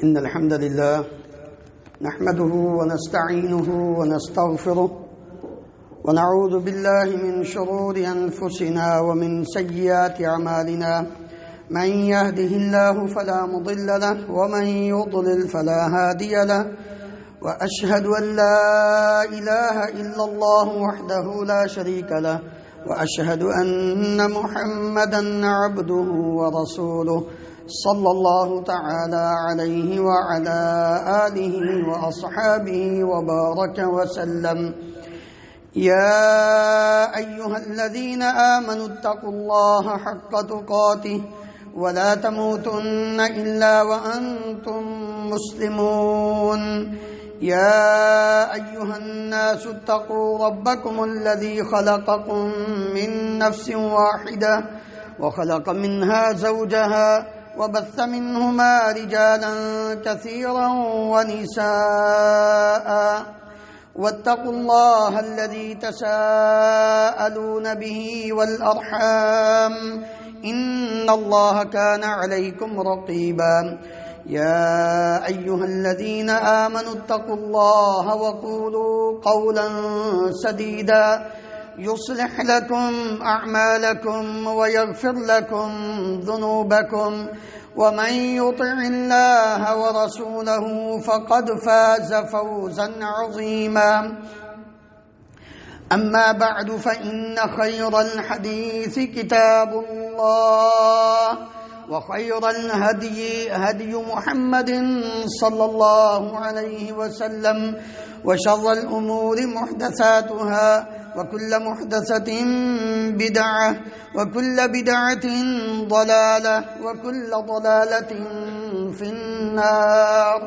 إن الحمد لله نحمده ونستعينه ونستغفره ونعوذ بالله من شرور أنفسنا ومن سيئات أعمالنا من يهده الله فلا مضل له ومن يضلل فلا هادي له وأشهد أن لا إله إلا الله وحده لا شريك له وأشهد أن محمدا عبده ورسوله صلى الله تعالى عليه وعلى آله وأصحابه وبارك وسلم يا أيها الذين آمنوا اتقوا الله حق تقاته ولا تموتن إلا وأنتم مسلمون يا أيها الناس اتقوا ربكم الذي خلقكم من نفس واحدة وخلق منها زوجها وبث منهما رجالا كثيرا ونساء واتقوا الله الذي تساءلون به والأرحام إن الله كان عليكم رقيبا يا أيها الذين آمنوا اتقوا الله وقولوا قولا سديدا يصلح لكم أعمالكم ويغفر لكم ذنوبكم ومن يطع الله ورسوله فقد فاز فوزا عظيما أما بعد فإن خير الحديث كتاب الله وخير الهدي هدي محمد صلى الله عليه وسلم وشر الأمور محدثاتها وكل محدثة بدعة وكل بدعة ضلالة وكل ضلالة في النار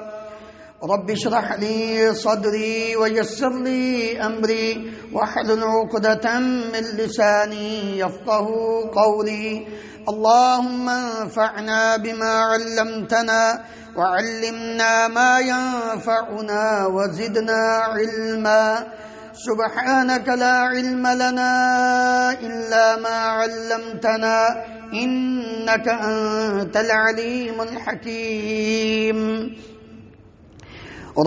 رب اشرح لي صدري ويسر لي أمري واحلل عقدة من لساني يفقه قولي اللهم انفعنا بما علمتنا وعلمنا ما ينفعنا وزدنا علما سبحانك لا علم لنا إلا ما علمتنا إنك أنت العليم الحكيم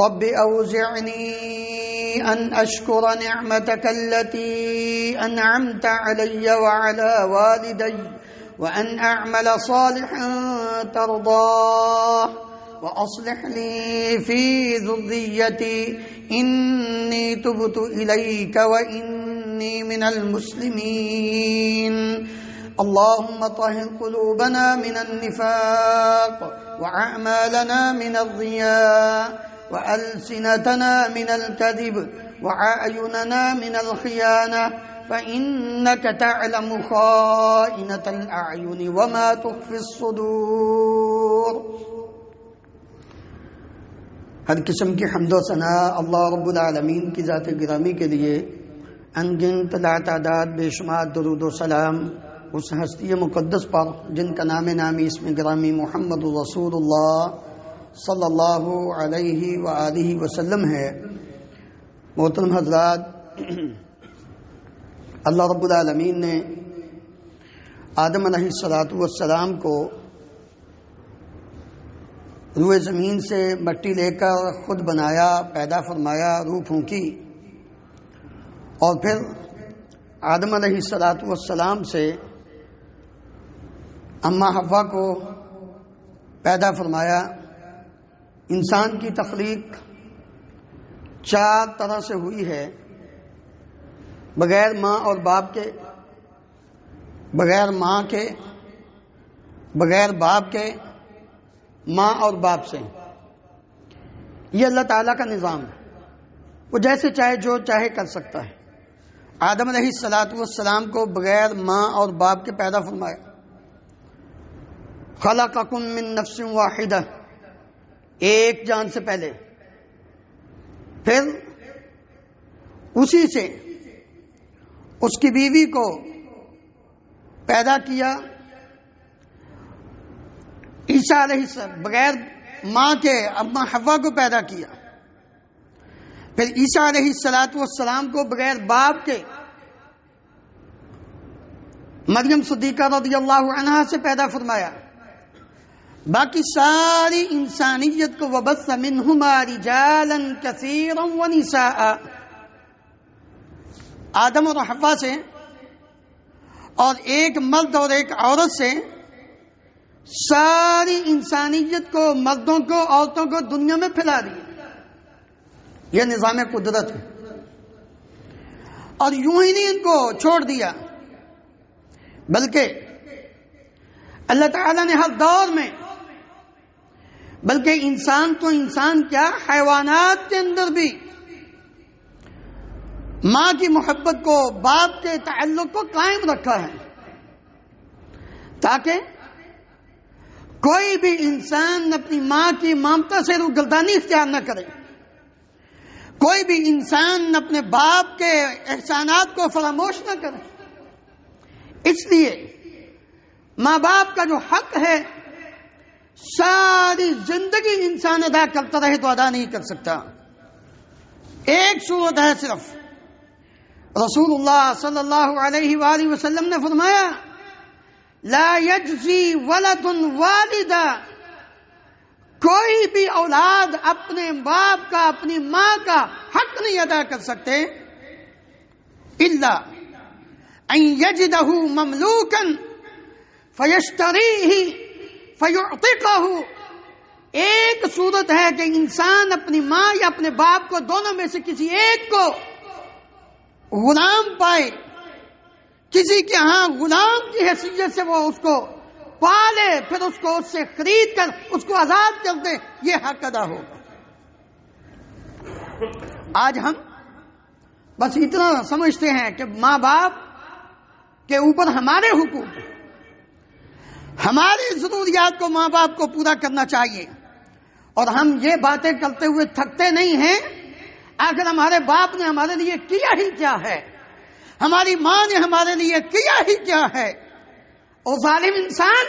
رب أوزعني أن أشكر نعمتك التي أنعمت علي وعلى والدي وأن أعمل صالحا ترضاه وأصلح لي في ذريتي إني تبت إليك وإني من المسلمين اللهم طهر قلوبنا من النفاق وأعمالنا من الرياء وألسنتنا من الكذب وأعيننا من الخيانة فإنك تعلم خائنة الأعين وما تخفي الصدور ہر قسم کی حمد و ثناء اللہ رب العالمین کی ذات گرامی کے لیے انگنت لا تعداد بے شمار درود و سلام اس ہستی مقدس پر جن کا نام نامی اسم گرامی محمد رسول اللہ صلی اللہ علیہ وآلہ وسلم ہے۔ محترم حضرات، اللہ رب العالمین نے آدم علیہ السلام کو روئے زمین سے مٹی لے کر خود بنایا، پیدا فرمایا، روح پھونکی، اور پھر آدم علیہ السلام سے اماں حوا کو پیدا فرمایا۔ انسان کی تخلیق 4 طرح سے ہوئی ہے، بغیر ماں اور باپ کے، بغیر ماں کے، بغیر باپ کے، ماں اور باپ سے۔ یہ اللہ تعالیٰ کا نظام ہے، وہ جیسے چاہے جو چاہے کر سکتا ہے۔ آدم علیہ السلام کو بغیر ماں اور باپ کے پیدا فرمایا۔ خلقکم من نفس واحدہ، ایک جان سے پہلے، پھر اسی سے اس کی بیوی کو پیدا کیا۔ عیسیٰ علیہ السلام بغیر ماں کے اماں حوا کو پیدا کیا، پھر عیسیٰ علیہ السلام کو بغیر باپ کے مریم صدیقہ رضی اللہ عنہا سے پیدا فرمایا، باقی ساری انسانیت کو وبث منہما رجالا کثیرا ونساء، آدم اور حوا سے اور ایک مرد اور ایک عورت سے ساری انسانیت کو، مردوں کو، عورتوں کو دنیا میں پھیلا دیا۔ یہ نظام قدرت ہے، اور یوں ہی نہیں ان کو چھوڑ دیا، بلکہ اللہ تعالیٰ نے ہر دور میں، بلکہ انسان تو انسان کیا، حیوانات کے اندر بھی ماں کی محبت کو، باپ کے تعلق کو قائم رکھا ہے، تاکہ کوئی بھی انسان اپنی ماں کی ممتا سے روگردانی اختیار نہ کرے، کوئی بھی انسان اپنے باپ کے احسانات کو فراموش نہ کرے۔ اس لیے ماں باپ کا جو حق ہے ساری زندگی انسان ادا کرتا رہے تو ادا نہیں کر سکتا۔ ایک صورت ہے صرف، رسول اللہ صلی اللہ علیہ وآلہ وسلم نے فرمایا لا یجزی ولد والدہ، کوئی بھی اولاد اپنے باپ کا، اپنی ماں کا حق نہیں ادا کر سکتے الا ان یجدہ مملوکا فیشتریہ فیعتقہ۔ ایک صورت ہے کہ انسان اپنی ماں یا اپنے باپ کو، دونوں میں سے کسی ایک کو غلام پائے، کسی کے ہاں غلام کی حیثیت سے وہ اس کو پالے، پھر اس کو اس سے خرید کر اس کو آزاد کر دے، یہ حق ادا ہوگا۔ آج ہم بس اتنا سمجھتے ہیں کہ ماں باپ کے اوپر ہمارے حقوق، ہماری ضروریات کو ماں باپ کو پورا کرنا چاہیے، اور ہم یہ باتیں کرتے ہوئے تھکتے نہیں ہیں آخر ہمارے باپ نے ہمارے لیے کیا ہی کیا ہے، ہماری ماں نے ہمارے لیے کیا ہی کیا ہے۔ اور ظالم انسان،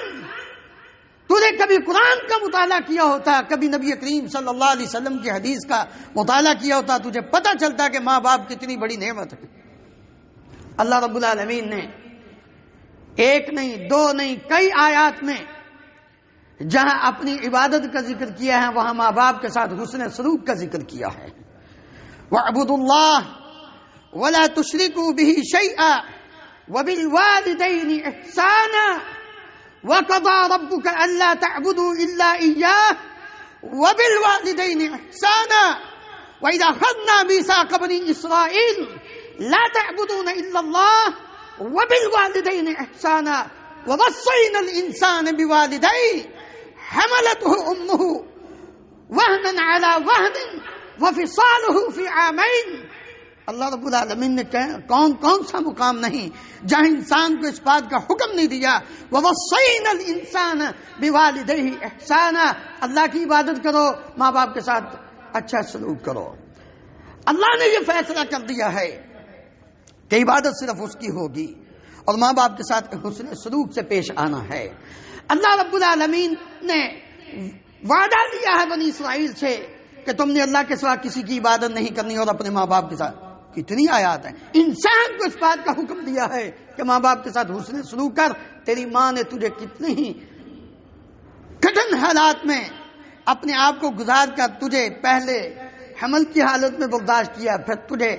تو نے کبھی قرآن کا مطالعہ کیا ہوتا، کبھی نبی کریم صلی اللہ علیہ وسلم کی حدیث کا مطالعہ کیا ہوتا، تجھے پتہ چلتا کہ ماں باپ کتنی بڑی نعمت ہے۔ اللہ رب العالمین نے ایک نہیں، دو نہیں، کئی آیات میں جہاں اپنی عبادت کا ذکر کیا ہے وہاں ماں باپ کے ساتھ حسن سلوک کا ذکر کیا ہے۔ وَاعْبُدُوا اللَّهَ وَلَا تُشْرِكُوا بِهِ شَيْئًا وَبِالْوَالِدَيْنِ إِحْسَانًا وَقَضَىٰ رَبُّكَ أَلَّا تَعْبُدُوا إِلَّا إِيَّاهُ وَبِالْوَالِدَيْنِ إِحْسَانًا وَإِذَا أَخَذْنَا مِيثَاقَ بَنِي إِسْرَائِيلَ لَا تَعْبُدُونَ إِلَّا اللَّهَ وَبِالْوَالِدَيْنِ إِحْسَانًا وَوَصَّيْنَا الْإِنسَانَ بِوَالِدَيْهِ حَمَلَتْهُ أُمُّهُ وَهْنًا عَلَىٰ وَهْنٍ وَفِصَالُهُ فِي عَامَيْنِ۔ اللہ رب العالمین نے کون سا مقام نہیں جہاں انسان کو اس بات کا حکم نہیں دیا وَوَصَّيْنَا الْإِنسَانَ بِوَالِدَيْهِ إِحْسَانًا، اللہ کی عبادت کرو، ماں باپ کے ساتھ اچھا سلوک کرو۔ اللہ نے یہ فیصلہ کر دیا ہے کہ عبادت صرف اس کی ہوگی اور ماں باپ کے ساتھ حسن سلوک سے پیش آنا ہے۔ اللہ رب العالمین نے وعدہ لیا ہے بنی اسرائیل سے کہ تم نے اللہ کے سوا کسی کی عبادت نہیں کرنی، اور اپنے ماں باپ کے ساتھ کتنی آیات ہیں۔ انسان کو اس بات کا حکم دیا ہے کہ ماں باپ کے ساتھ حسن سلوک کر۔ تیری ماں نے تجھے کتنی ہی کٹھن حالات میں اپنے آپ کو گزار کر تجھے پہلے حمل کی حالت میں برداشت کیا، پھر تجھے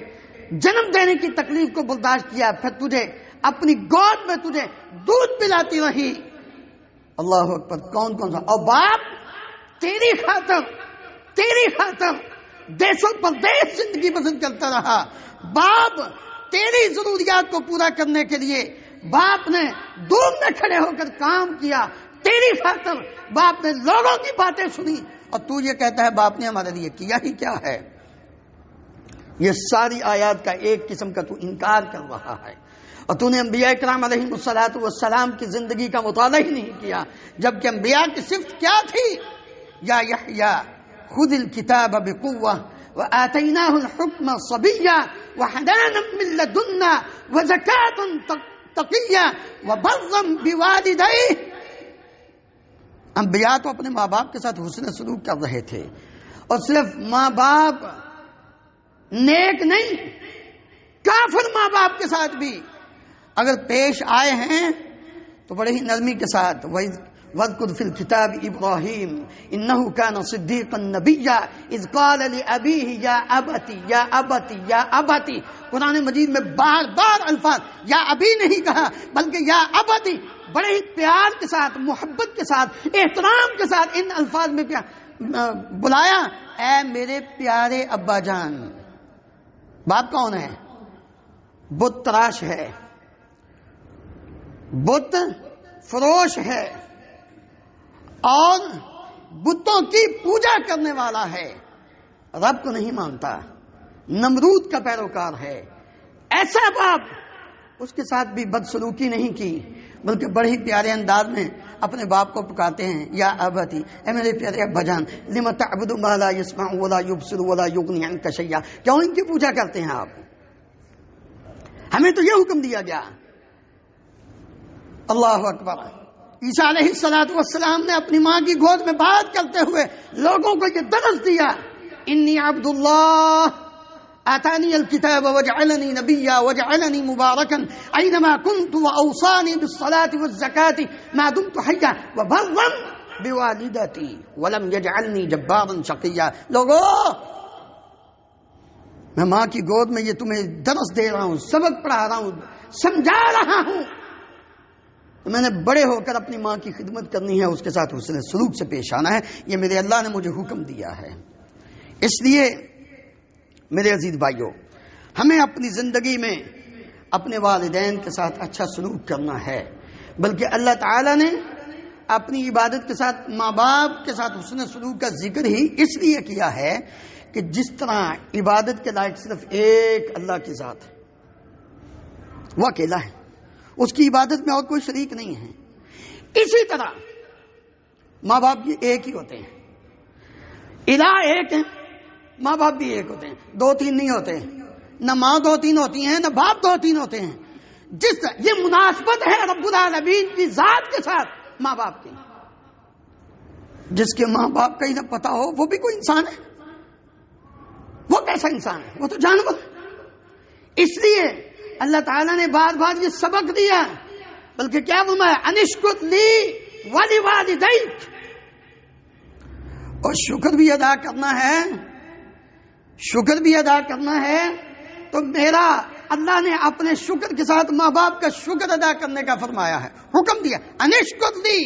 جنم دینے کی تکلیف کو برداشت کیا، پھر تجھے اپنی گود میں تجھے دودھ پلاتی رہی۔ اللہ اکبر، کون سا۔ اور باپ تیری خاطر دیسوں پردیس زندگی بسر کرتا رہا۔ باپ تیری ضروریات کو پورا کرنے کے لیے باپ نے دور میں کھڑے ہو کر کام کیا، تیری خاطر باپ نے لوگوں کی باتیں سنی، اور تو یہ کہتا ہے باپ نے ہمارے لیے کیا ہی کیا ہے۔ یہ ساری آیات کا ایک قسم کا تو انکار کر رہا ہے، اور تو نے انبیاء کرام علیہم الصلوۃ والسلام کی زندگی کا مطالعہ ہی نہیں کیا، جبکہ انبیاء کی صفت کیا تھی؟ یا یحییٰ خذ الکتاب بقوة وآتیناہ الحکم صبیا وحنانا من لدنا وزکاة تقیہ وبرا بوالدیہ۔ انبیاء تو اپنے ماں باپ کے ساتھ حسن سلوک کر رہے تھے، اور صرف ماں باپ نیک نہیں، کافر ماں باپ کے ساتھ بھی اگر پیش آئے ہیں تو بڑے ہی نرمی کے ساتھ واذکر فی الکتاب ابراہیم انہ کان صدیقا نبیا اذ قال لابیہ یا ابتی یا ابتی یا ابتی. قرآن مجید میں بار بار الفاظ یا ابی نہیں کہا بلکہ یا ابتی، بڑے ہی پیار کے ساتھ، محبت کے ساتھ، احترام کے ساتھ ان الفاظ میں بلایا، اے میرے پیارے ابا جان. باپ کون ہے؟ بت تراش ہے، بت فروش ہے اور بتوں کی پوجا کرنے والا ہے، رب کو نہیں مانتا، نمرود کا پیروکار ہے. ایسا باپ، اس کے ساتھ بھی بدسلوکی نہیں کی بلکہ بڑے ہی پیارے انداز میں اپنے باپ کو پکارتے ہیں یا ابتی، اے میرے پیارے ابا جان. لم تعبد ما لا يسمع ولا يبصر ولا يغني عنك شيئا. کیوں ان کی پوجا کرتے ہیں آپ؟ ہمیں تو یہ حکم دیا گیا. اللہ اکبر. عیسیٰ علیہ السلام نے اپنی ماں کی گود میں بات کرتے ہوئے لوگوں کو یہ درس دیا، انی عبد اللہ آتانی الکتاب وجعلنی نبیا وجعلنی مبارکا اینما کنت واوصانی بالصلاة والزکاة ما دمت حیا وبرا بوالدتی ولم یجعلنی جبارا شقیا. لوگو، میں ماں کی گود میں یہ تمہیں درس دے رہا ہوں، سبق پڑھا رہا ہوں، سمجھا رہا ہوں. میں نے بڑے ہو کر اپنی ماں کی خدمت کرنی ہے، اس کے ساتھ حسن سلوک سے پیش آنا ہے. یہ میرے اللہ نے مجھے حکم دیا ہے. اس لیے میرے عزیز بھائیوں، ہمیں اپنی زندگی میں اپنے والدین کے ساتھ اچھا سلوک کرنا ہے. بلکہ اللہ تعالیٰ نے اپنی عبادت کے ساتھ ماں باپ کے ساتھ حسن سلوک کا ذکر ہی اس لیے کیا ہے کہ جس طرح عبادت کے لائق صرف ایک اللہ کی ذات ہے، وہ اکیلا ہے، اس کی عبادت میں اور کوئی شریک نہیں ہے. اسی طرح ماں باپ بھی ایک ہی ہوتے ہیں، الہ ایک ہے، ماں باپ بھی ایک ہوتے ہیں، دو تین نہیں ہوتے. نہ ماں دو تین ہوتی ہیں، نہ باپ دو تین ہوتے ہیں. جس طرح یہ مناسبت ہے رب العالمین کی ذات کے ساتھ ماں باپ کی. جس کے ماں باپ کا ہی نہ پتا ہو وہ بھی کوئی انسان ہے؟ وہ کیسا انسان ہے؟ وہ تو جانور. اس لیے اللہ تعالیٰ نے بار بار یہ سبق دیا، بلکہ کیا فرمایا؟ انشکر لی ولوالدیک. اور شکر بھی ادا کرنا ہے، شکر بھی ادا کرنا ہے. تو میرا اللہ نے اپنے شکر کے ساتھ ماں باپ کا شکر ادا کرنے کا فرمایا ہے، حکم دیا انشکر لی،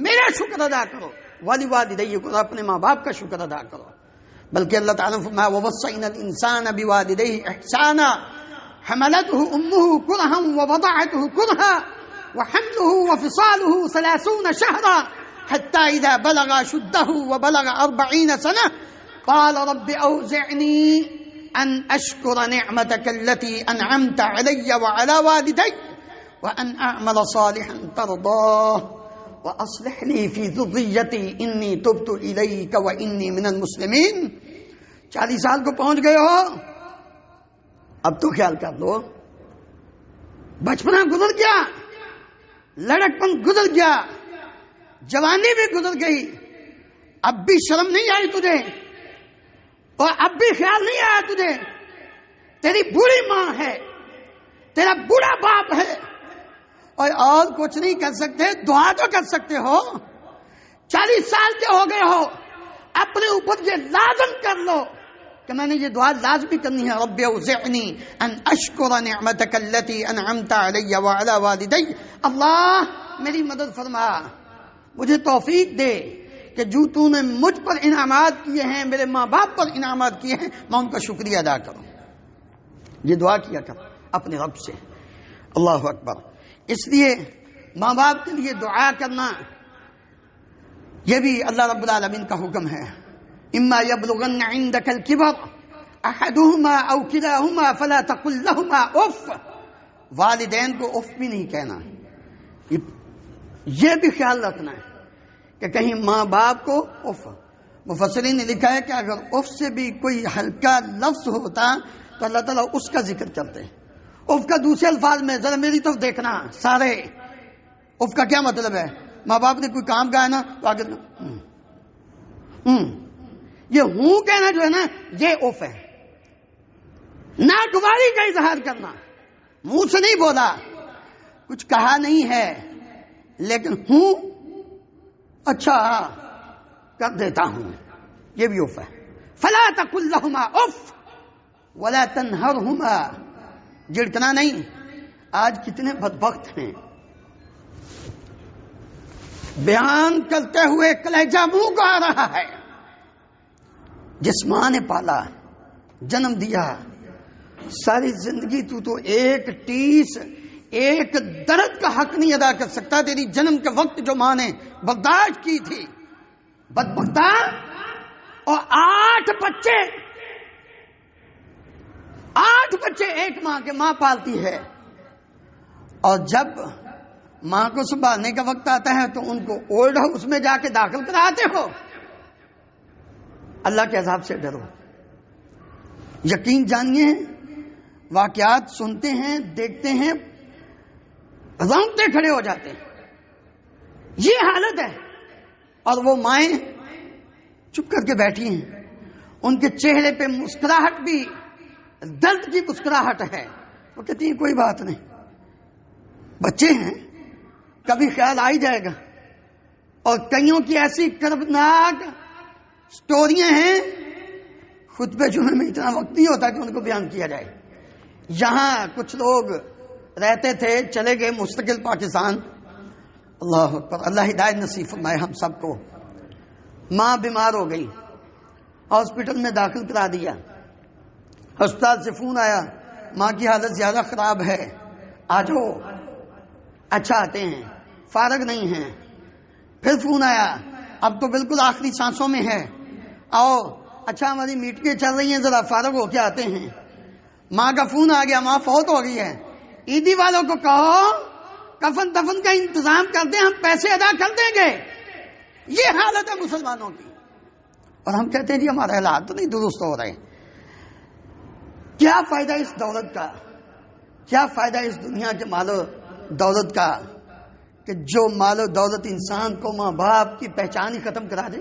میرا شکر ادا کرو، ولوالدیک، کو اپنے ماں باپ کا شکر ادا کرو. بلکہ اللہ تعالیٰ نے فرمایا ووصینا الانسان بوالدیہ احسانا حملته امه کرها ووضعته کرها وحمله وفصاله 30 شهرا حتى اذا بلغ اشده وبلغ 40 سنه قال رب اوزعني ان اشكر نعمتك التي انعمت علي وعلى والدي وان اعمل صالحا ترضاه واصلح لي في ذريتي اني تبت اليك واني من المسلمين. 40 سال کو پہنچ گئے ہو، اب تو خیال کر لو. بچپنا گزر گیا، لڑکپن گزر گیا، جوانی بھی گزر گئی، اب بھی شرم نہیں آئی تجھے، اور اب بھی خیال نہیں آیا تجھے تیری بوڑھی ماں ہے، تیرا بوڑھا باپ ہے، اور کچھ نہیں کر سکتے، دعا تو کر سکتے ہو. 40 سال کے ہو گئے ہو، اپنے اوپر یہ لازم کر لو کہ میں نے یہ دعا لازمی کرنی ہے، رب اوزعنی ان اشکر نعمتک التی انعمت علی وعلی والدی. اللہ میری مدد فرما، مجھے توفیق دے کہ جو تو نے مجھ پر انعامات کیے ہیں، میرے ماں باپ پر انعامات کیے ہیں، میں ان کا شکریہ ادا کروں. یہ دعا کیا کر اپنے رب سے. اللہ اکبر. اس لیے ماں باپ کے لیے دعا کرنا یہ بھی اللہ رب العالمین کا حکم ہے. اما یبلغن عندک الکبر احدهما او کلاهما فلا تقل لهما اف. والدین کو اف بھی نہیں کہنا. یہ بھی خیال رکھنا ہے کہ کہیں ماں باپ کو اف. مفسرین نے لکھا ہے کہ اگر اف سے بھی کوئی ہلکا لفظ ہوتا تو اللہ تعالیٰ اس کا ذکر کرتے ہیں. اف کا دوسرے الفاظ میں ذرا میری طرف دیکھنا سارے. اف کا کیا مطلب ہے؟ ماں باپ نے کوئی کام کہا ہے نا تو آگے یہ ہوں کہنا جو ہے نا یہ اف ہے. ناگواری کا اظہار کرنا، منہ سے نہیں بولا، کچھ کہا نہیں ہے لیکن ہوں اچھا کر دیتا ہوں، یہ بھی اف ہے. فلا تقل لهما اف ولا تنهرهما، جھڑکنا نہیں. آج کتنے بدبخت ہیں، بیان کرتے ہوئے کلیجہ منہ کو آ رہا ہے. جس ماں نے پالا، جنم دیا، ساری زندگی تو ایک ٹیس، ایک درد کا حق نہیں ادا کر سکتا. تیری جنم کے وقت جو ماں نے برداشت کی تھی، بدبختہ. اور 8 بچے ایک ماں کے، ماں پالتی ہے، اور جب ماں کو سنبھالنے کا وقت آتا ہے تو ان کو اولڈ ہاؤس میں جا کے داخل کراتے ہو. اللہ کے عذاب سے ڈرو. یقین جانیے، واقعات سنتے ہیں، دیکھتے ہیں، رونگٹے کھڑے ہو جاتے ہیں. یہ حالت ہے. اور وہ مائیں چپ کر کے بیٹھی ہیں، ان کے چہرے پہ مسکراہٹ بھی درد کی مسکراہٹ ہے. وہ کہتی ہیں کوئی بات نہیں، بچے ہیں، کبھی خیال آ ہی جائے گا. اور کئیوں کی ایسی کربناک سٹوریاں ہیں، خطبے جمعے میں اتنا وقت نہیں ہوتا کہ ان کو بیان کیا جائے. یہاں کچھ لوگ رہتے تھے، چلے گئے مستقل پاکستان. اللہ اکبر، اللہ ہدایت نصیب فرمائے ہم سب کو. ماں بیمار ہو گئی، ہاسپٹل میں داخل کرا دیا. ہسپتال سے فون آیا، ماں کی حالت زیادہ خراب ہے، آ جاؤ. اچھا آتے ہیں، فارغ نہیں ہیں. پھر فون آیا، اب تو بالکل آخری سانسوں میں ہے، آؤ. اچھا ہماری میٹنگیں چل رہی ہیں، ذرا فارغ ہو کے آتے ہیں. ماں کا فون آ گیا، ماں فوت ہو گئی ہے. عیدی والوں کو کہو کفن دفن کا انتظام کر دیں، ہم پیسے ادا کر دیں گے. یہ حالت ہے مسلمانوں کی. اور ہم کہتے ہیں جی ہمارے حالات تو نہیں درست ہو رہے. کیا فائدہ اس دولت کا، کیا فائدہ اس دنیا کے مال و دولت کا کہ جو مال و دولت انسان کو ماں باپ کی پہچان ہی ختم کرا دے.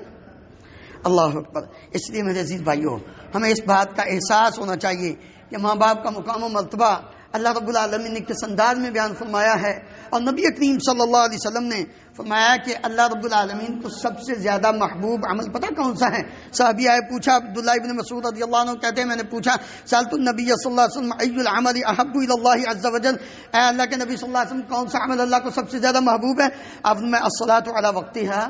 اللہ اکبر. اس لیے میرے عزیز بھائیوں، ہمیں اس بات کا احساس ہونا چاہیے کہ ماں باپ کا مقام و مرتبہ اللہ رب العالمین نے کس انداز میں بیان فرمایا ہے. اور نبی کریم صلی اللہ علیہ وسلم نے فرمایا کہ اللہ رب العالمین کو سب سے زیادہ محبوب عمل پتہ کون سا ہے؟ صحابی آئے، پوچھا. عبداللہ ابن مسعود رضی اللہ عنہ کہتے ہیں میں نے پوچھا، سألت النبی صلی اللہ علیہ وسلم ای العمل احب الی اللہ عز وجل، اے اللہ کے نبی صلی اللہ علیہ وسلم کون سا عمل اللہ کو سب سے زیادہ محبوب ہے؟ آپ میں الصلاۃ علی وقتہا،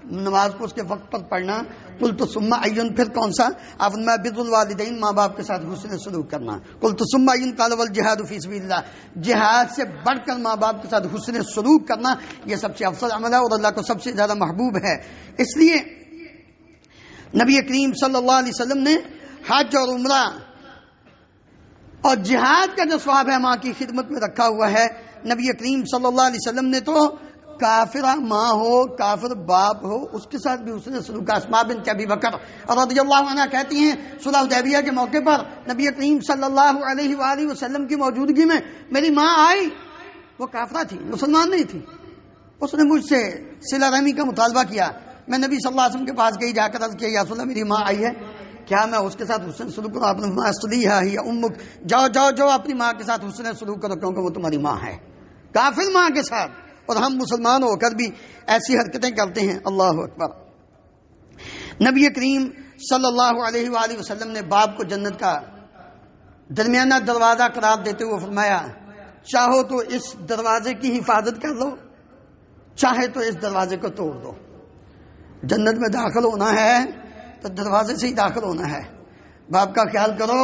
نماز کو اس کے وقت پر پڑھنا. قلت ثم ایون، پھر کون سا؟ آپ میں بر الوالدین، ماں باپ کے ساتھ حسن سلوک کرنا. قلت ثم ایون، قال والجہاد فی سبیل اللہ، جہاد سے بڑھ کر ماں باپ کے ساتھ حسن سلوک کرنا یہ سب سے افضل عمل ہے اور اللہ کو سب سے زیادہ محبوب ہے. اس لیے نبی کریم صلی اللہ علیہ وسلم نے حج اور عمرہ اور جہاد کا جو ثواب ہے ماں کی خدمت میں رکھا ہوا ہے. نبی کریم صلی اللہ علیہ وسلم نے تو کافرہ ماں ہو، کافر باپ ہو، اس کے ساتھ بھی اس نے سلوک. اسماء بنت ابی بکر رضی اللہ عنہ کہتی ہیں صلح حدیبیہ کے موقع پر نبی کریم صلی اللہ علیہ وآلہ وسلم کی موجودگی میں میری ماں آئی. وہ کافرہ تھی، مسلمان نہیں تھی. اس نے مجھ سے صلہ رحمی کا مطالبہ کیا. میں نبی صلی اللہ علیہ وسلم کے پاس گئی، جا کر عرض کیا یا رسول اللہ میری ماں آئی ہے، کیا میں اس کے ساتھ حسن سلوک کروں؟ آپ نے فرمایا اصلیھا ہی امک، جاؤ جاؤ جاؤ اپنی ماں کے ساتھ حسن سلوک کرو کیونکہ وہ تمہاری ماں ہے. کافر ماں کے ساتھ، اور ہم مسلمان ہو کر بھی ایسی حرکتیں کرتے ہیں. اللہ اکبر. نبی کریم صلی اللہ علیہ وآلہ وسلم نے باپ کو جنت کا درمیانہ دروازہ قرار دیتے ہوئے فرمایا چاہو تو اس دروازے کی حفاظت کر لو، چاہے تو اس دروازے کو توڑ دو. جنت میں داخل ہونا ہے تو دروازے سے ہی داخل ہونا ہے. باپ کا خیال کرو،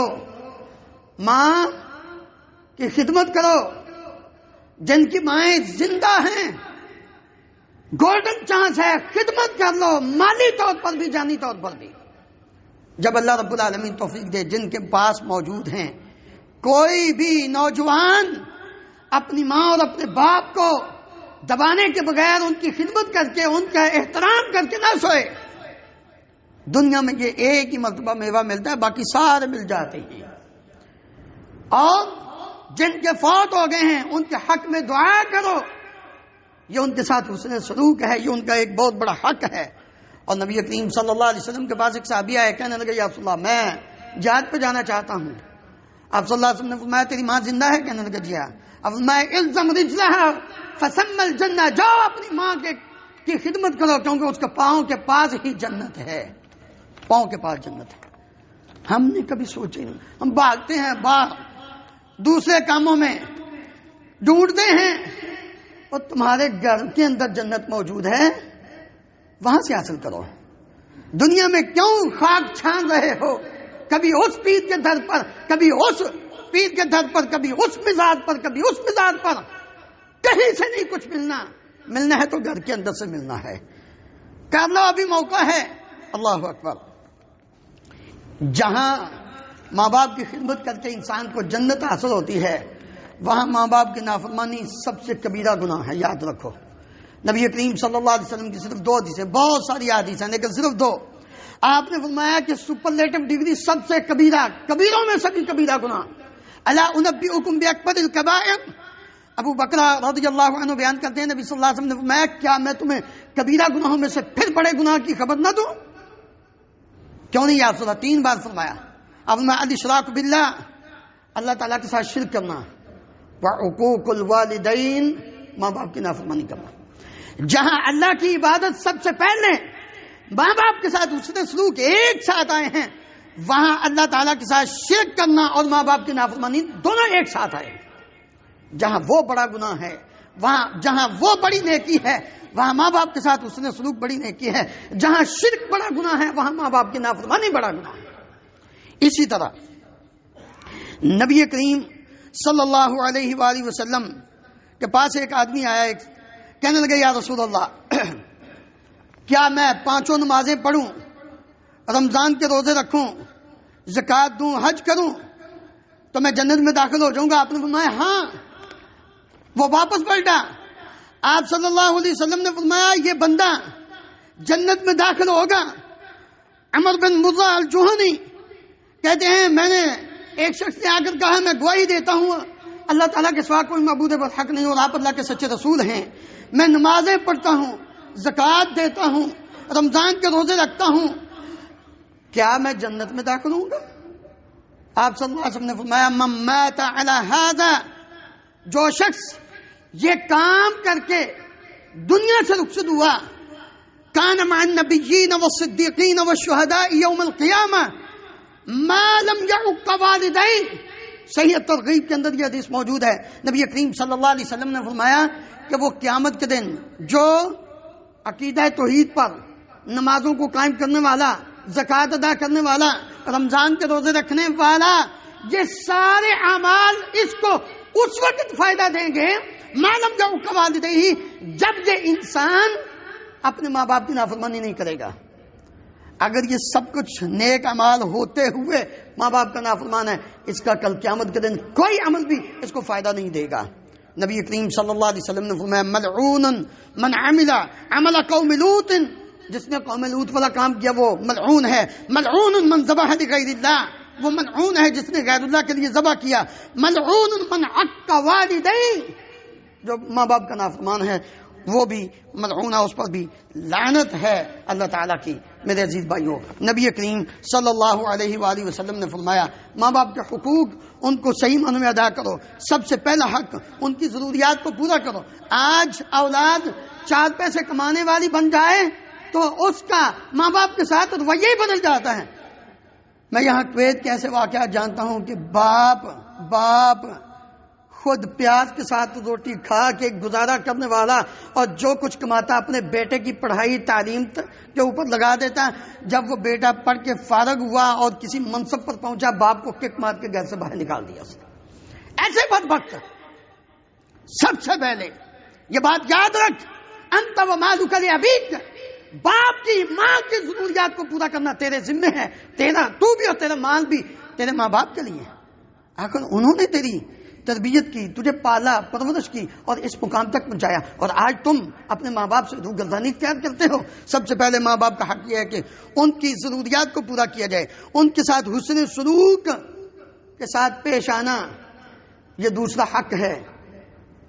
ماں کی خدمت کرو. جن کی مائیں زندہ ہیں گولڈن چانس ہے، خدمت کر لو، مالی طور پر بھی جانی طور پر بھی. جب اللہ رب العالمین توفیق دے، جن کے پاس موجود ہیں، کوئی بھی نوجوان اپنی ماں اور اپنے باپ کو دبانے کے بغیر ان کی خدمت کر کے ان کا احترام کر کے نہ سوئے. دنیا میں یہ ایک ہی مرتبہ میوہ ملتا ہے، باقی سارے مل جاتے ہیں. اور جن کے فوت ہو گئے ہیں ان کے حق میں دعا کرو، یہ ان کے ساتھ حسن سلوک ہے، یہ ان کا ایک بہت بڑا حق ہے. اور نبی کریم صلی اللہ علیہ وسلم کے پاس ایک صحابی آئے، کہنے لگے یا رسول اللہ میں جہاد پہ جانا چاہتا ہوں. آپ صلی اللہ علیہ وسلم نے فرمایا تیری ماں زندہ ہے؟ کہنے لگے جی ہاں. اب میں الزم رجلها فسم الجنہ، جاؤ اپنی ماں کی خدمت کرو کیونکہ اس کے پاؤں کے پاس ہی جنت ہے، پاؤں کے پاس جنت ہے۔ ہم نے کبھی سوچے نہیں، ہم بھاگتے ہیں باہر دوسرے کاموں میں، ڈھونڈتے ہیں، اور تمہارے گھر کے اندر جنت موجود ہے، وہاں سے حاصل کرو۔ دنیا میں کیوں خاک چھان رہے ہو؟ کبھی اس پیر کے در پر، کبھی اس پیر کے در پر، کبھی اس مزاج پر، کبھی اس مزاج پر، کہیں سے نہیں کچھ ملنا ہے تو گھر کے اندر سے ملنا ہے۔ کر لو، ابھی موقع ہے۔ اللہ اکبر۔ جہاں ماں باپ کی خدمت کر کے انسان کو جنت حاصل ہوتی ہے، وہاں ماں باپ کی نافرمانی سب سے کبیرہ گناہ ہے، یاد رکھو۔ نبی کریم صلی اللہ علیہ وسلم کی صرف 2 حدیثیں، بہت ساری حدیث ہیں لیکن صرف 2، آپ نے فرمایا کہ سپرلیٹو ڈگری سب سے کبیرہ، کبیروں میں سب کبیرہ گناہ۔ الا انبئکم باکبر الکبائر، ابو بکر رضی اللہ عنہ بیان کرتے ہیں نبی صلی اللہ علیہ وسلم نے فرمایا کیا میں تمہیں کبیرہ گناہوں میں سے پھر بڑے گناہ کی خبر نہ دوں؟ کیوں نہیں یا رسول اللہ؟ 3 بار فرمایا۔ اب میں الاشراک باللہ، اللہ تعالیٰ کے ساتھ شرک کرنا، وعقوق الوالدین، ماں باپ کی نافرمانی کرنا۔ جہاں اللہ کی عبادت سب سے پہلے ماں باپ کے ساتھ حسن سلوک ایک ساتھ آئے ہیں، وہاں اللہ تعالیٰ کے ساتھ شرک کرنا اور ماں باپ کی نافرمانی دونوں ایک ساتھ آئے۔ جہاں وہ بڑا گناہ ہے، وہاں جہاں وہ بڑی نیکی ہے، وہاں ماں باپ کے ساتھ حسن سلوک بڑی نیکی ہے۔ جہاں شرک بڑا گناہ ہے، وہاں ماں باپ کی نافرمانی بڑا گناہ ہے۔ اسی طرح نبی کریم صلی اللہ علیہ وآلہ وسلم کے پاس ایک آدمی آیا، کہنے لگے یا رسول اللہ کیا میں 5 نمازیں پڑھوں، رمضان کے روزے رکھوں، زکوٰۃ دوں، حج کروں تو میں جنت میں داخل ہو جاؤں گا؟ آپ نے فرمایا ہاں۔ وہ واپس پلٹا، آپ صلی اللہ علیہ وسلم نے فرمایا یہ بندہ جنت میں داخل ہوگا۔ عمر بن مرہ الجہنی کہتے ہیں میں نے ایک شخص نے آ کر کہا میں گواہی دیتا ہوں اللہ تعالیٰ کے سوا کوئی معبود برحق نہیں اور آپ اللہ کے سچے رسول ہیں، میں نمازیں پڑھتا ہوں، زکوٰۃ دیتا ہوں، رمضان کے روزے رکھتا ہوں، کیا میں جنت میں داخل ہوں گا؟ آپ صلی اللہ علیہ وسلم نے فرمایا من مات علی ھذا، جو شخص یہ کام کر کے دنیا سے رخصت ہوا، کان مع النبیین والصدیقین والشہداء یوم القیامہ ما لم یعق والدیہ۔ صحیح ترغیب کے اندر یہ حدیث موجود ہے۔ نبی کریم صلی اللہ علیہ وسلم نے فرمایا کہ وہ قیامت کے دن جو عقیدہ توحید پر، نمازوں کو قائم کرنے والا، زکوٰۃ ادا کرنے والا، رمضان کے روزے رکھنے والا، یہ سارے اعمال اس کو اس وقت فائدہ دیں گے معلوم جو والدیہ، جب یہ انسان اپنے ماں باپ کی نافرمانی نہیں کرے گا۔ اگر یہ سب کچھ نیک اعمال ہوتے ہوئے ماں باپ کا نافرمان ہے، اس کا کل قیامت کے دن کوئی عمل بھی اس کو فائدہ نہیں دے گا۔ نبی کریم صلی اللہ علیہ وسلم نے فرمایا ملعون من عمل عمل قوم لوط، جس نے قوم لوط والا کام کیا وہ ملعون ہے۔ ملعون من ذبح لغیر اللہ، وہ ملعون ہے جس نے غیر اللہ کے لیے ذبح کیا۔ ملعون من عق والدیہ، جو ماں باپ کا نافرمان ہے وہ بھی ملعون ہے، اس پر بھی لعنت ہے اللہ تعالیٰ کی۔ میرے عزیز بھائیو، نبی کریم صلی اللہ علیہ وآلہ وسلم نے فرمایا ماں باپ کے حقوق ان کو صحیح معنی میں ادا کرو۔ سب سے پہلا حق ان کی ضروریات کو پورا کرو۔ آج اولاد 4 پیسے کمانے والی بن جائے تو اس کا ماں باپ کے ساتھ رویہ ہی بدل جاتا ہے۔ میں یہاں کویت کے ایسے واقعات جانتا ہوں کہ باپ خود پیاز کے ساتھ روٹی کھا کے گزارا کرنے والا اور جو کچھ کماتا اپنے بیٹے کی پڑھائی تعلیم کے اوپر لگا دیتا ہے۔ جب وہ بیٹا پڑھ کے فارغ ہوا اور کسی منصب پر پہنچا، باپ کو کک مار کے گھر سے باہر نکال دیا اس نے۔ ایسے بدبخت سب سے پہلے یہ بات یاد رکھ، انت ومالک لابیک، باپ کی ماں کی ضروریات کو پورا کرنا تیرے ذمہ ہے۔ تو بھی اور تیرا مال بھی تیرے ماں باپ کے لیے۔ آخر انہوں نے تیری تربیت کی، تجھے پالا، پرورش کی اور اس مقام تک پہنچایا، اور آج تم اپنے ماں باپ سے روگردانی اختیار کرتے ہو۔ سب سے پہلے ماں باپ کا حق یہ ہے کہ ان کی ضروریات کو پورا کیا جائے، ان کے ساتھ حسن سلوک کے ساتھ پیش آنا، یہ دوسرا حق ہے۔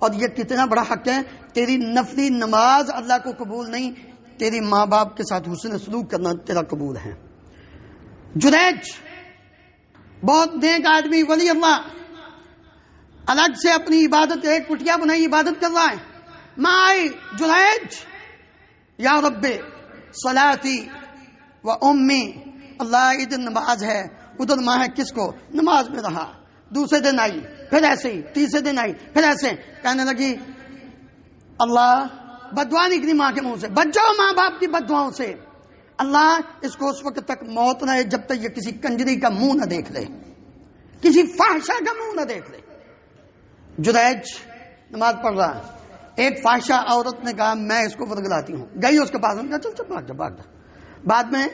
اور یہ کتنا بڑا حق ہے، تیری نفلی نماز اللہ کو قبول نہیں، تیری ماں باپ کے ساتھ حسن سلوک کرنا تیرا قبول ہے۔ جریج بہت نیک آدمی، ولی اللہ، الگ سے اپنی عبادت، ایک کٹیا بنائی عبادت کر رہا ہے۔ ماں آئی، جریج یا رب صلاتی و امی، اللہ ادھر نماز ہے ادھر ماں ہے، کس کو؟ نماز میں رہا، دوسرے دن آئی پھر ایسے ہی، تیسرے دن آئی پھر ایسے، کہنے لگی اللہ بددعا نکلی ماں کے منہ سے، بچ جاؤ ماں باپ کی بددعاؤں سے، اللہ اس کو اس وقت تک موت نہ ہے جب تک یہ کسی کنجری کا منہ نہ دیکھ لے، کسی فاحشہ کا منہ نہ دیکھ لے۔ جریج نماز پڑھ رہا، ایک فاحشہ عورت نے کہا میں اس کو ورگلاتی ہوں، گئی اس کے پاس، کہا چل چل بھاگ جا بھاگ جا۔ بعد میں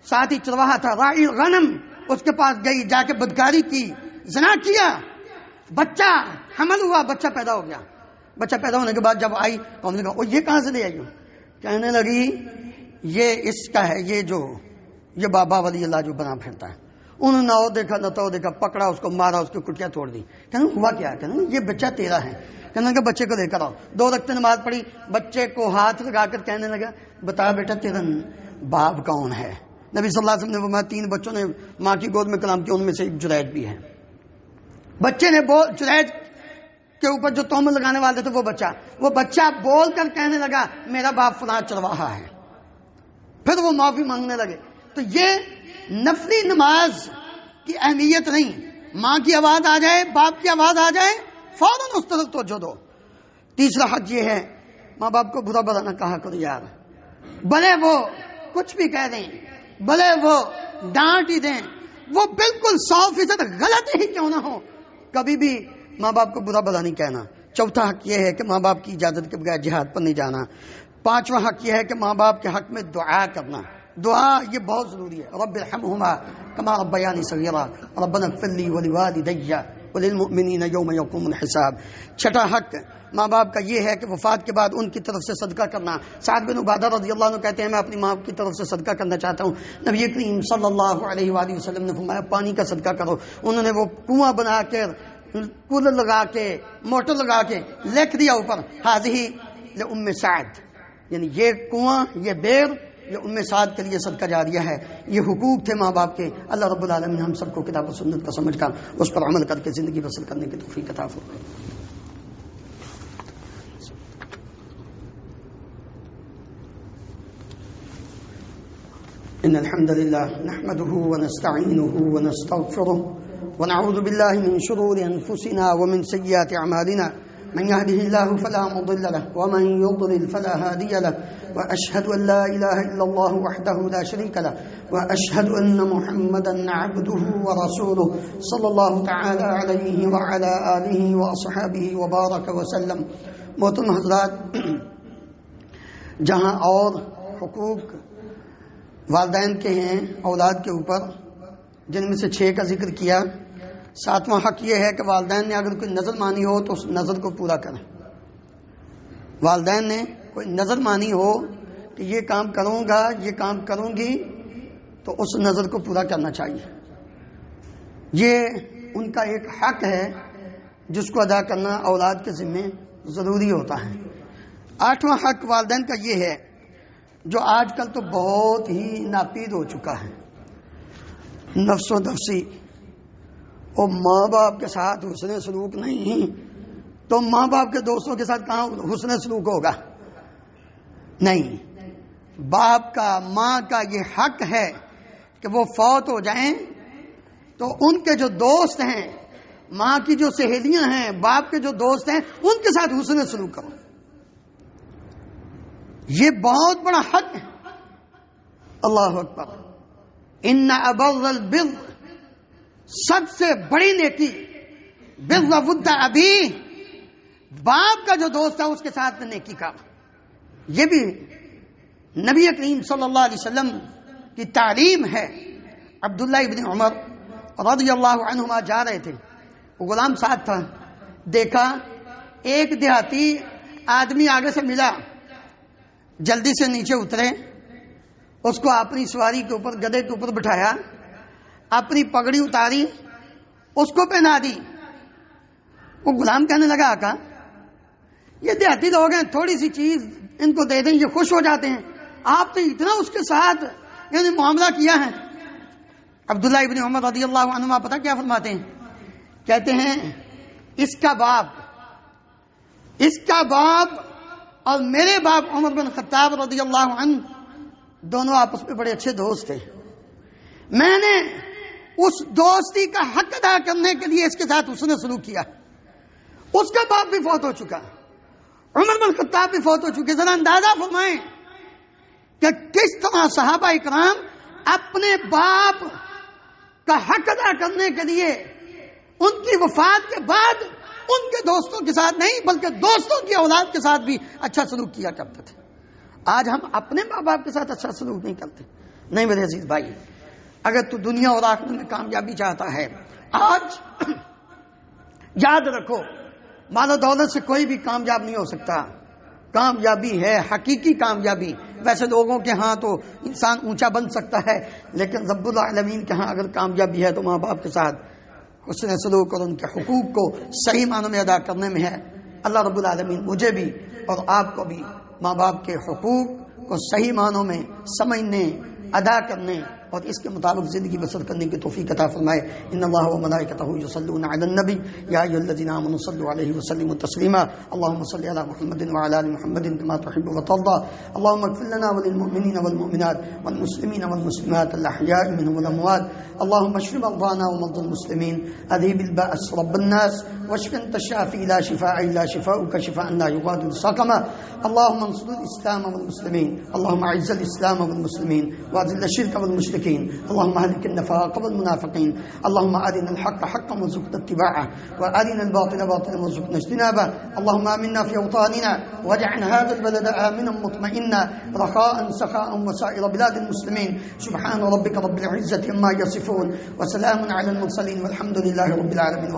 ساتھ ہی چرواہا تھا راعی غنم، اس کے پاس گئی، جا کے بدکاری کی، زنا کیا، بچہ حمل ہوا، بچہ پیدا ہو گیا۔ بچہ پیدا ہونے کے بعد جب آئی تو ہم نے کہا یہ کہاں سے لے آئی ہو؟ کہنے لگی یہ اس کا ہے، یہ بابا ولی اللہ جو بنا پھرتا ہے۔ انہوں نے نہ وہ دیکھا نہ تو دیکھا، پکڑا اس کو، مارا، اس کی کٹیاں توڑ دی۔ کہنے ہوا کیا؟ کہنے یہ بچہ تیرا ہے۔ کہنے لگا بچے کو لے کر آؤ، 2 رکعتیں نماز پڑھی، بچے کو ہاتھ لگا کر کہنے لگا بتا بیٹا تیرا باپ کون ہے؟ نبی صلی اللہ علیہ وسلم نے فرمایا 3 بچوں نے ماں کی گود میں کلام کیا، ان میں سے ایک جریج بھی ہے۔ بچے نے جریج کے اوپر جو تہمت لگانے والے تھے وہ بچہ بول کر کہنے لگا میرا باپ فلاں چرواہا ہے۔ پھر وہ معافی مانگنے لگے۔ تو یہ نفلی نماز کی اہمیت نہیں، ماں کی آواز آ جائے، باپ کی آواز آ جائے، فوراً اس طرف توجہ دو۔ تیسرا حق یہ ہے ماں باپ کو برا برا نہ کہا کرو یار، بھلے وہ کچھ بھی کہہ دیں، بھلے وہ ڈانٹ ہی دیں، وہ بالکل 100% غلط ہی کیوں نہ ہو، کبھی بھی ماں باپ کو برا بھلا نہیں کہنا۔ چوتھا حق یہ ہے کہ ماں باپ کی اجازت کے بغیر جہاد پر نہیں جانا۔ 5واں حق یہ ہے کہ ماں باپ کے حق میں دعا کرنا، دعا یہ بہت ضروری ہے۔ رب ارحمہما کما ربیانی صغیرا ربنا اغفر لی ولوالدی وللمؤمنین یوم یقوم الحساب۔ 6واں حق ماں باپ کا یہ ہے کہ وفات کے بعد ان کی طرف سے صدقہ کرنا۔ سعد بن عبادہ رضی اللہ عنہ کہتے ہیں میں اپنی ماں کی طرف سے صدقہ کرنا چاہتا ہوں، نبی کریم صلی اللہ علیہ وآلہ وسلم نے فرمایا پانی کا صدقہ کرو۔ انہوں نے وہ کنواں بنا کے، کولر لگا کے، موٹر لگا کے لکھ دیا اوپر حاضی لأم سعد، یعنی یہ کنواں، یہ بیر، یہ ام سعد کے لیے صدقہ جاریہ ہے۔ یہ حقوق تھے ماں باپ کے۔ اللہ رب العالمین ہم سب کو کتاب و سنت کو سمجھ کر اس پر عمل کر کے زندگی بسر کرنے کی توفیق عطا فرمائے۔ ان الحمد لله نحمده ونستعينه ونستغفره ونعوذ بالله من شرور انفسنا ومن سيئات اعمالنا، من يهده الله فلا مضل له ومن يضلل فلا هادي له، واشهد ان لا اله الا الله وحده لا شريك له، واشهد ان محمدا عبده ورسوله صلى الله تعالى عليه وعلى اله واصحابه وبارك وسلم۔ محترم حضرات، جہاں اور حقوق والدین کے ہیں اولاد کے اوپر، جن میں سے 6 کا ذکر کیا، 7واں حق یہ ہے کہ والدین نے اگر کوئی نظر مانی ہو تو اس نظر کو پورا کریں۔ والدین نے کوئی نظر مانی ہو کہ یہ کام کروں گا، یہ کام کروں گی، تو اس نظر کو پورا کرنا چاہیے۔ یہ ان کا ایک حق ہے جس کو ادا کرنا اولاد کے ذمے ضروری ہوتا ہے۔ 8واں حق والدین کا یہ ہے جو آج کل تو بہت ہی ناپید ہو چکا ہے، نفس و نفسی۔ اور ماں باپ کے ساتھ حسن سلوک نہیں تو ماں باپ کے دوستوں کے ساتھ کہاں حسن سلوک ہوگا؟ نہیں، باپ کا، ماں کا یہ حق ہے کہ وہ فوت ہو جائیں تو ان کے جو دوست ہیں، ماں کی جو سہیلیاں ہیں، باپ کے جو دوست ہیں، ان کے ساتھ حسن سلوک کرو۔ یہ بہت بڑا حق ہے۔ اللہ اکبر۔ ان ابر البر، سب سے بڑی نیکی بر ود ابی، باپ کا جو دوست ہے اس کے ساتھ نیکی کا۔ یہ بھی نبی کریم صلی اللہ علیہ وسلم کی تعلیم ہے۔ عبداللہ ابن عمر رضی اللہ عنہما جا رہے تھے، غلام ساتھ تھا، دیکھا ایک دیہاتی آدمی آگے سے ملا، جلدی سے نیچے اترے، اس کو اپنی سواری کے اوپر، گدھے کے اوپر بٹھایا، اپنی پگڑی اتاری، اس کو پہنا دی۔ وہ غلام کہنے لگا آقا یہ دیہاتی لوگ ہیں، تھوڑی سی چیز ان کو دے دیں یہ خوش ہو جاتے ہیں، آپ نے اتنا اس کے ساتھ یعنی معاملہ کیا ہے۔ عبداللہ ابن عمر رضی اللہ عنہما پتہ کیا فرماتے ہیں؟ کہتے ہیں اس کا باپ اور میرے باپ عمر بن خطاب رضی اللہ عنہ دونوں آپس میں بڑے اچھے دوست تھے. میں نے اس دوستی کا حق ادا کرنے کے لیے اس کے ساتھ حسن سلوک کیا. اس کا باپ بھی فوت ہو چکا, عمر بن خطاب بھی فوت ہو چکے. ذرا اندازہ فرمائیں کہ کس طرح صحابہ اکرام اپنے باپ کا حق ادا کرنے کے لیے ان کی وفات کے بعد ان کے دوستوں کے ساتھ نہیں بلکہ دوستوں کی اولاد کے ساتھ بھی اچھا سلوک کیا کرتے تھے. آج ہم اپنے ماں باپ کے ساتھ اچھا سلوک نہیں کرتے. نہیں میرے عزیز بھائی, اگر تو دنیا اور آخرت میں کامیابی چاہتا ہے, آج یاد رکھو مال و دولت سے کوئی بھی کامیاب نہیں ہو سکتا. کامیابی ہے حقیقی کامیابی. ویسے لوگوں کے ہاں تو انسان اونچا بن سکتا ہے, لیکن رب العالمین کے ہاں اگر کامیابی ہے تو ماں باپ کے ساتھ حسن سلوک اور ان کے حقوق کو صحیح معنوں میں ادا کرنے میں ہے. اللہ رب العالمین مجھے بھی اور آپ کو بھی ماں باپ کے حقوق کو صحیح معنوں میں سمجھنے, ادا کرنے اور اس کے مطابق زندگی بسر کرنے کی توفیق عطا فرمائے. ان اللہ و ملائکتہ یصلون علی النبی یا ایھا الذین آمنوا صلوا علیہ وسلموا تسلیما. اللهم صل علی محمد وعلى آل محمد كما تحب وترضى. اللهم اغفر لنا وللمؤمنین والمؤمنات والمسلمین والمسلمات الاحیاء منهم والاموات. اللهم اشف مرضانا ومرضى المسلمين. اذهب البأس رب الناس واشف انت الشافي لا شفاء الا شفاؤك شفاء لا يغادر سقما. اللهم انصر الاسلام والمسلمين. اللهم اعز الاسلام والمسلمين واذل الشرك والمشركين. اللهم اهلك النفاق والمنافقين. اللهم ارنا الحق حقا وارزقنا اتباعه وارنا الباطل باطلا وارزقنا اجتنابه. اللهم امنا في اوطاننا واجعل هذا البلد امنا مطمئنا رخاء سخاء وسائر بلاد المسلمين. سبحان ربك رب العزه عما يصفون وسلام على المرسلين والحمد لله رب العالمين.